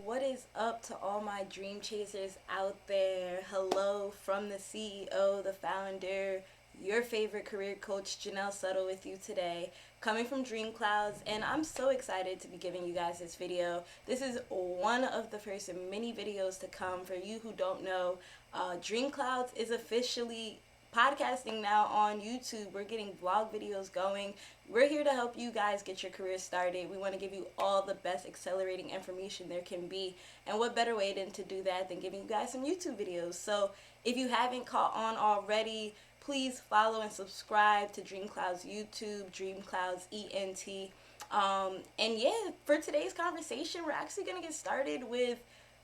What is up to all my dream chasers out there? Hello from the CEO, the founder, your favorite career coach, Janelle Settle, with you today, coming from DreamClouds, and I'm so excited to be giving you guys this video. This is one of the first of many videos to come. For you who don't know, DreamClouds is officially podcasting now on YouTube. We're getting vlog videos going. We're here to help you guys get your career started. We want to give you all the best accelerating information there can be. And what better way than to do that than giving you guys some YouTube videos? So if you haven't caught on already, please follow and subscribe to DreamClouds YouTube, DreamClouds ENT. And yeah, for today's conversation, we're actually going to get started with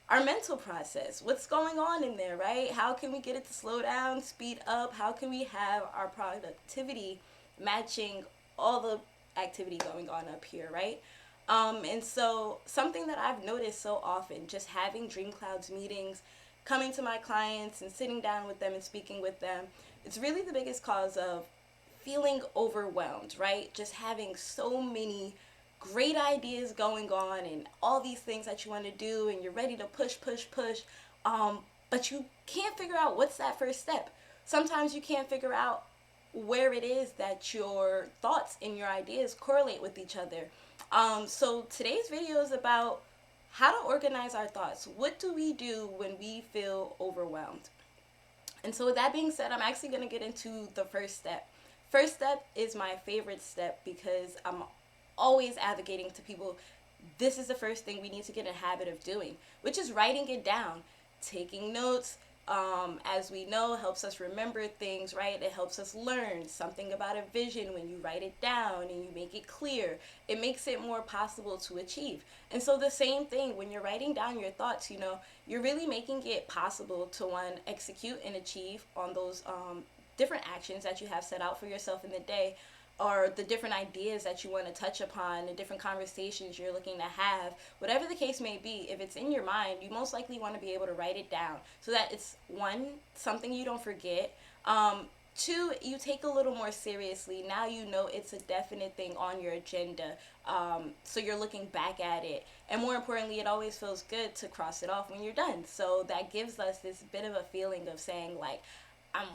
our mental process. What's going on in there, right? How can we get it to slow down, speed up? How can we have our productivity matching all the activity going on up here, right? And so something that I've noticed so often, just having DreamClouds meetings, coming to my clients and sitting down with them and speaking with them, it's really the biggest cause of feeling overwhelmed, right? Just having so many great ideas going on and all these things that you want to do and you're ready to push, but you can't figure out what's that first step. Sometimes you can't figure out where it is that your thoughts and your ideas correlate with each other. So today's video is about how to organize our thoughts. What do we do when we feel overwhelmed? And so with that being said, I'm actually going to get into the first step. First step is my favorite step because I'm always advocating to people, this is the first thing we need to get in a habit of doing, which is writing it down. Taking notes, as we know, helps us remember things, right? It helps us learn something about a vision. When you write it down and you make it clear, it makes it more possible to achieve. And so the same thing, when you're writing down your thoughts, you're really making it possible to, one, execute and achieve on those different actions that you have set out for yourself in the day, or the different ideas that you want to touch upon, the different conversations you're looking to have, whatever the case may be. If it's in your mind, you most likely want to be able to write it down so that it's, one, something you don't forget. Two, you take a little more seriously. Now you know it's a definite thing on your agenda. So you're looking back at it. And more importantly, it always feels good to cross it off when you're done. So that gives us this bit of a feeling of saying, like, I'm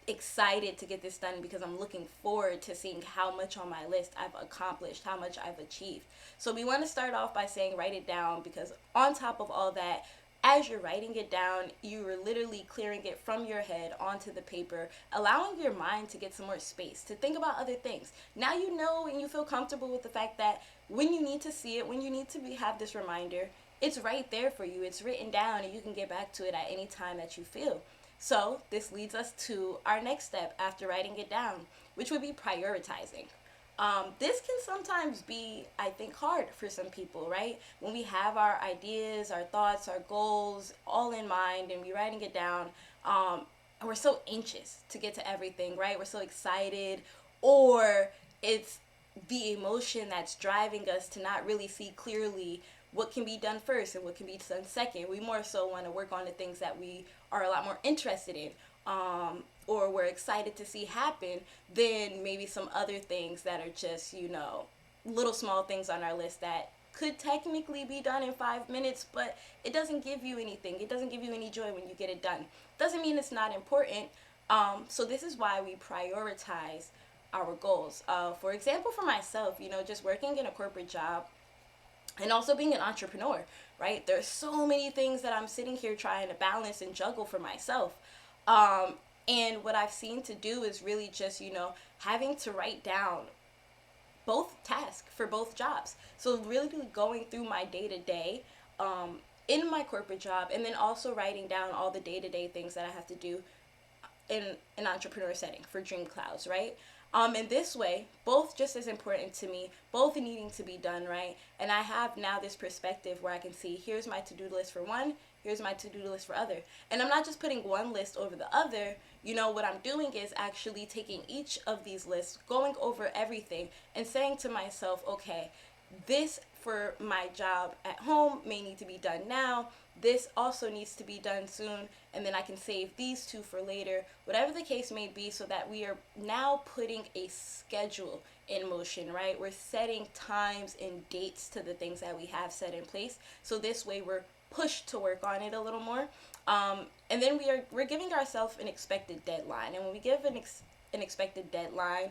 excited to get this done because I'm looking forward to seeing how much on my list I've accomplished, how much I've achieved. So we want to start off by saying write it down, because on top of all that, as you're writing it down, you are literally clearing it from your head onto the paper, allowing your mind to get some more space to think about other things. Now you know and you feel comfortable with the fact that when you need to see it, when you need to have this reminder, it's right there for you. It's written down and you can get back to it at any time that you feel. So this leads us to our next step after writing it down, which would be prioritizing. This can sometimes be, I think, hard for some people, right? When we have our ideas, our thoughts, our goals all in mind and we're writing it down, and we're so anxious to get to everything, right? We're so excited, or it's the emotion that's driving us to not really see clearly what can be done first and what can be done second. We more so want to work on the things that we are a lot more interested in, or we're excited to see happen, than maybe some other things that are just, little small things on our list that could technically be done in 5 minutes, but it doesn't give you anything. It doesn't give you any joy when you get it done. Doesn't mean it's not important. So this is why we prioritize our goals. For example, for myself, just working in a corporate job, and also being an entrepreneur, right? There's so many things that I'm sitting here trying to balance and juggle for myself. And what I've seen to do is really just, having to write down both tasks for both jobs. So really going through my day-to-day in my corporate job, and then also writing down all the day-to-day things that I have to do in an entrepreneur setting for DreamClouds, right? In this way, both just as important to me, both needing to be done, right? And I have now this perspective where I can see, here's my to-do list for one, here's my to-do list for other. And I'm not just putting one list over the other. What I'm doing is actually taking each of these lists, going over everything, and saying to myself, okay, this for my job at home may need to be done now. This also needs to be done soon, and then I can save these two for later, whatever the case may be, so that we are now putting a schedule in motion, right? We're setting times and dates to the things that we have set in place. So this way we're pushed to work on it a little more. And then we're giving ourselves an expected deadline. And when we give an expected deadline,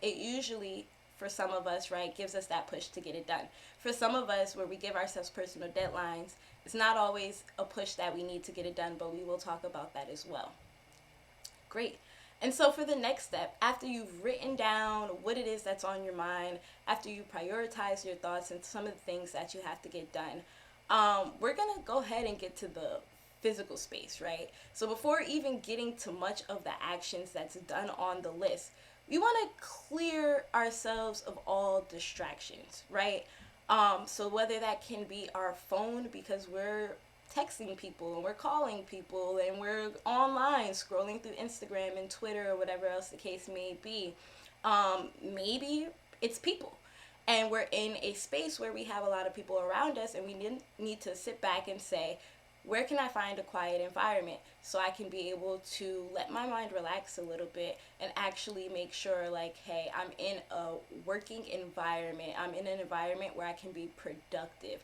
it usually, for some of us, right, gives us that push to get it done. For some of us, where we give ourselves personal deadlines, it's not always a push that we need to get it done, but we will talk about that as well. Great. And so for the next step, after you've written down what it is that's on your mind, after you prioritize your thoughts and some of the things that you have to get done, we're going to go ahead and get to the physical space, right? So before even getting to much of the actions that's done on the list, we want to clear ourselves of all distractions, right? So whether that can be our phone, because we're texting people and we're calling people and we're online scrolling through Instagram and Twitter or whatever else the case may be. Maybe it's people, and we're in a space where we have a lot of people around us, and we need to sit back and say, where can I find a quiet environment so I can be able to let my mind relax a little bit and actually make sure, like, hey, I'm in a working environment. I'm in an environment where I can be productive.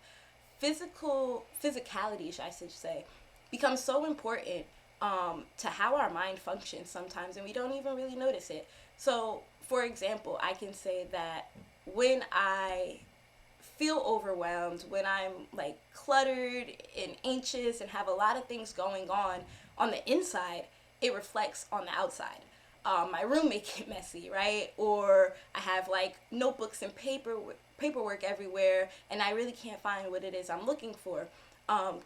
Physicality, I should say, becomes so important to how our mind functions sometimes, and we don't even really notice it. So, for example, I can say that when I feel overwhelmed, when I'm like cluttered and anxious and have a lot of things going on the inside, it reflects on the outside. My room may get messy, right? Or I have like notebooks and paperwork everywhere, and I really can't find what it is I'm looking for.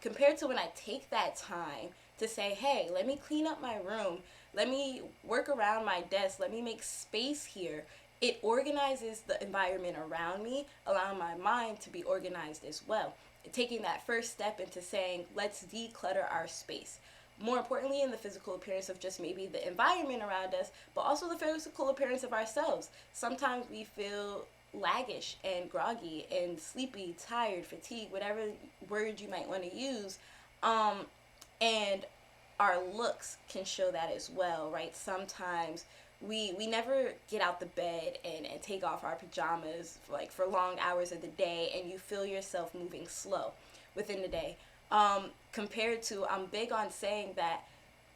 Compared to when I take that time to say, hey, let me clean up my room, let me work around my desk, let me make space here. It organizes the environment around me, allowing my mind to be organized as well. Taking that first step into saying, let's declutter our space. More importantly, in the physical appearance of just maybe the environment around us, but also the physical appearance of ourselves. Sometimes we feel laggish and groggy and sleepy, tired, fatigued, whatever word you might want to use. And our looks can show that as well, right? Sometimes we never get out the bed and take off our pajamas for long hours of the day, and you feel yourself moving slow within the day. Compared to, I'm big on saying that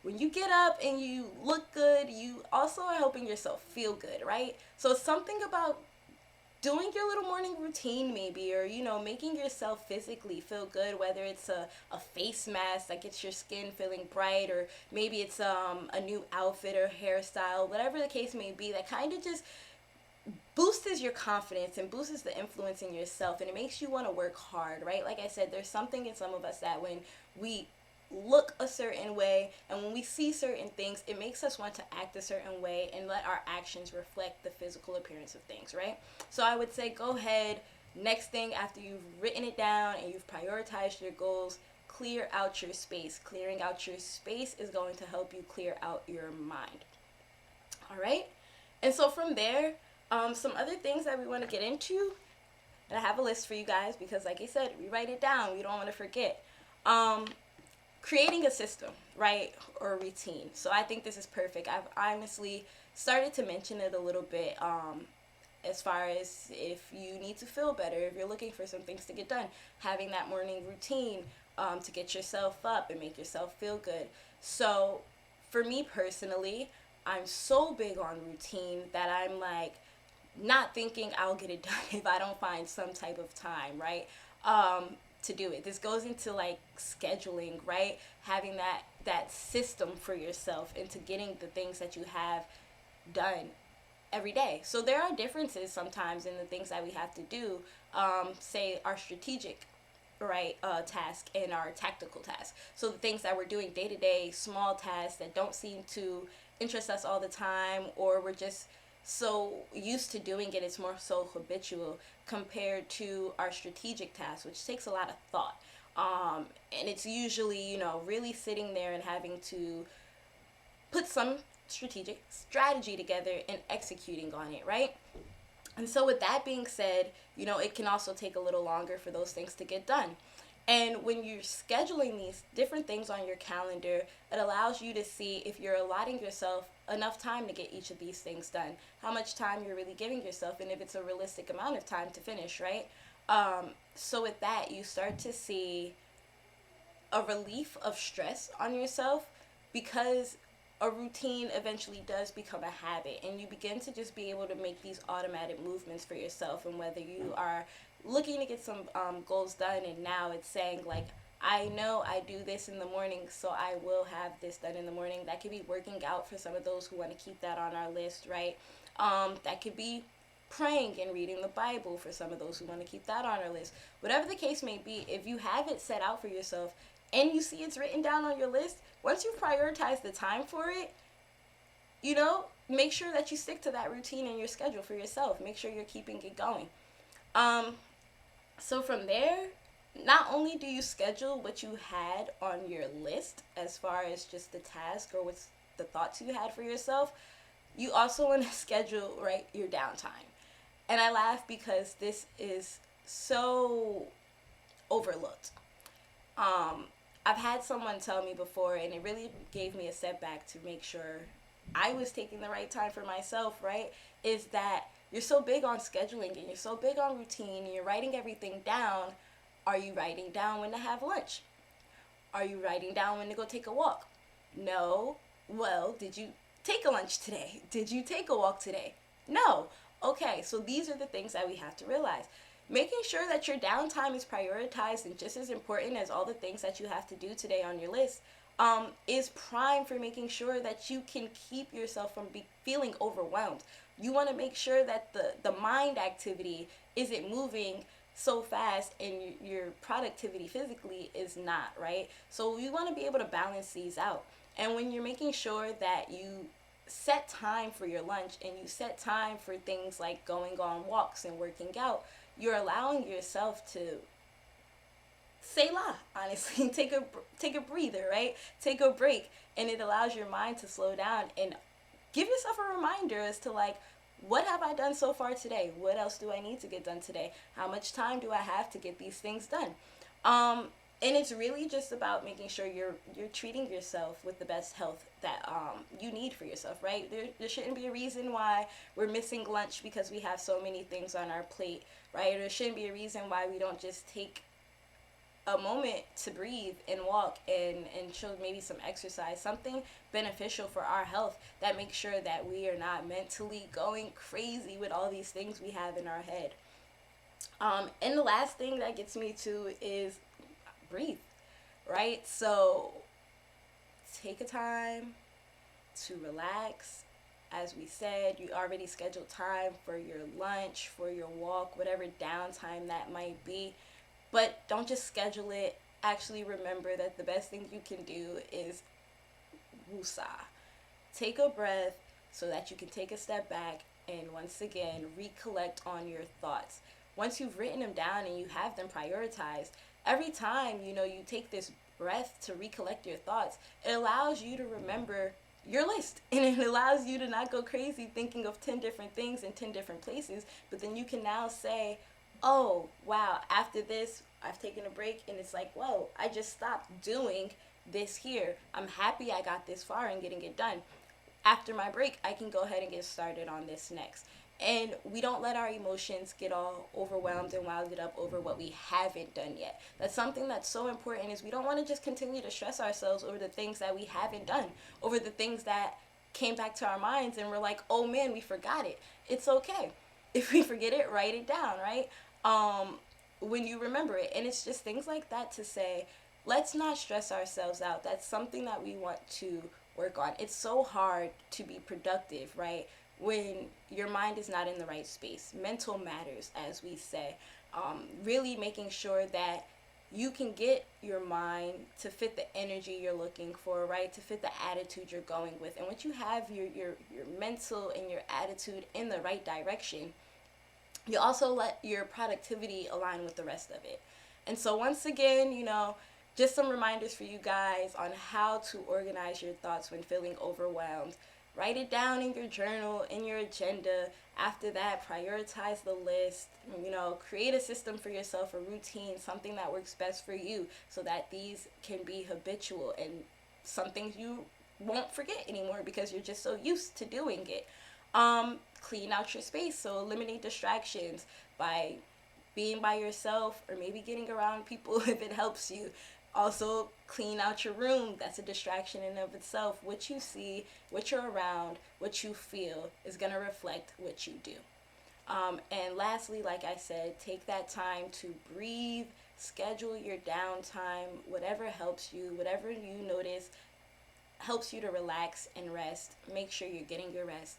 when you get up and you look good, you also are helping yourself feel good, right? So something about doing your little morning routine maybe, or making yourself physically feel good, whether it's a face mask that gets your skin feeling bright, or maybe it's a new outfit or hairstyle, whatever the case may be, that kind of just boosts your confidence and boosts the influence in yourself, and it makes you want to work hard, right? Like I said, there's something in some of us that when we look a certain way and when we see certain things, it makes us want to act a certain way and let our actions reflect the physical appearance of things, right? So I would say, go ahead, next thing, after you've written it down and you've prioritized your goals, clear out your space. Clearing out your space is going to help you clear out your mind. All right? And so from there, some other things that we want to get into, and I have a list for you guys because, like I said, we write it down. We don't want to forget. Creating a system, right, or a routine. So I think this is perfect. I've honestly started to mention it a little bit as far as if you need to feel better, if you're looking for some things to get done, having that morning routine to get yourself up and make yourself feel good. So for me personally, I'm so big on routine that I'm like not thinking I'll get it done if I don't find some type of time, right? To do it. This goes into like scheduling, right? Having that system for yourself into getting the things that you have done every day. So there are differences sometimes in the things that we have to do, say our strategic, right, task and our tactical task. So the things that we're doing day to day, small tasks that don't seem to interest us all the time, or we're just so used to doing it, it's more so habitual, compared to our strategic task, which takes a lot of thought. And it's usually, really sitting there and having to put some strategic strategy together and executing on it, right? And so with that being said, it can also take a little longer for those things to get done. And when you're scheduling these different things on your calendar, it allows you to see if you're allotting yourself enough time to get each of these things done, how much time you're really giving yourself, and if it's a realistic amount of time to finish, right? So with that, you start to see a relief of stress on yourself, because a routine eventually does become a habit, and you begin to just be able to make these automatic movements for yourself. And whether you are looking to get some goals done, and now it's saying like, I know I do this in the morning, so I will have this done in the morning. That could be working out for some of those who want to keep that on our list, right? That could be praying and reading the Bible for some of those who want to keep that on our list. Whatever the case may be, if you have it set out for yourself and you see it's written down on your list, once you prioritize the time for it, make sure that you stick to that routine in your schedule for yourself. Make sure you're keeping it going. So from there, not only do you schedule what you had on your list as far as just the task or what's the thoughts you had for yourself, you also want to schedule, right, your downtime. And I laugh because this is so overlooked. I've had someone tell me before, and it really gave me a setback to make sure I was taking the right time for myself, right? Is that you're so big on scheduling and you're so big on routine and you're writing everything down. Are you writing down when to have lunch? Are you writing down when to go take a walk? No. Well, did you take a lunch today? Did you take a walk today? No. Okay, so these are the things that we have to realize. Making sure that your downtime is prioritized and just as important as all the things that you have to do today on your list, is prime for making sure that you can keep yourself from feeling overwhelmed. You want to make sure that the mind activity isn't moving so fast and your productivity physically is not, right? So you want to be able to balance these out. And when you're making sure that you set time for your lunch and you set time for things like going on walks and working out, you're allowing yourself to say la, honestly. Take a breather, right? Take a break, and it allows your mind to slow down and give yourself a reminder as to like, what have I done so far today? What else do I need to get done today? How much time do I have to get these things done? And it's really just about making sure you're treating yourself with the best health that you need for yourself, right? There shouldn't be a reason why we're missing lunch because we have so many things on our plate, right? There shouldn't be a reason why we don't just take a moment to breathe and walk and show maybe some exercise, something beneficial for our health that makes sure that we are not mentally going crazy with all these things we have in our head. And the last thing that gets me to is breathe, right? So take a time to relax. As we said, you already scheduled time for your lunch, for your walk, whatever downtime that might be. But don't just schedule it. Actually remember that the best thing you can do is woosah. Take a breath so that you can take a step back and once again recollect on your thoughts. Once you've written them down and you have them prioritized, every time you take this breath to recollect your thoughts, it allows you to remember your list, and it allows you to not go crazy thinking of 10 different things in 10 different places. But then you can now say, oh wow, after this I've taken a break, and it's like, whoa, I just stopped doing this here. I'm happy I got this far and getting it done. After my break, I can go ahead and get started on this next. And we don't let our emotions get all overwhelmed and wilded up over what we haven't done yet. That's something that's so important, is we don't want to just continue to stress ourselves over the things that we haven't done, over the things that came back to our minds and we're like, oh man, we forgot it. It's okay. If we forget it, write it down, right? When you remember it. And it's just things like that to say, let's not stress ourselves out. That's something that we want to work on. It's so hard to be productive, right, when your mind is not in the right space. Mental matters, as we say. Really making sure that you can get your mind to fit the energy you're looking for, right, to fit the attitude you're going with. And once you have your mental and your attitude in the right direction, you also let your productivity align with the rest of it. And so once again, just some reminders for you guys on how to organize your thoughts when feeling overwhelmed. Write it down in your journal, in your agenda. After that, prioritize the list. Create a system for yourself, a routine, something that works best for you, so that these can be habitual and some things you won't forget anymore because you're just so used to doing it. Clean out your space, so eliminate distractions by being by yourself or maybe getting around people if it helps you. Also, clean out your room. That's a distraction in and of itself. What you see, what you're around, what you feel is going to reflect what you do. And lastly, like I said, take that time to breathe, schedule your downtime, whatever helps you, whatever you notice helps you to relax and rest. Make sure you're getting your rest.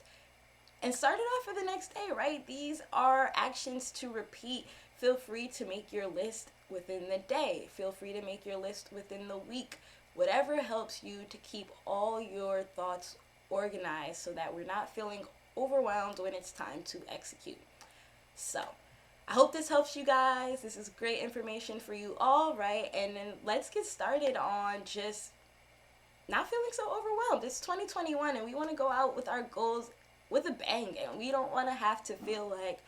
And start it off for the next day, right? These are actions to repeat. Feel free to make your list within the day. Feel free to make your list within the week. Whatever helps you to keep all your thoughts organized so that we're not feeling overwhelmed when it's time to execute. So, I hope this helps you guys. This is great information for you all, right? And then let's get started on just not feeling so overwhelmed. It's 2021 and we want to go out with our goals with a bang, and we don't want to have to feel like,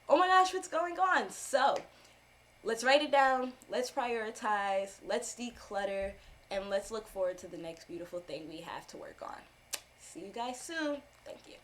oh my gosh, what's going on? So let's write it down, let's prioritize, let's declutter, and let's look forward to the next beautiful thing we have to work on. See you guys soon. Thank you.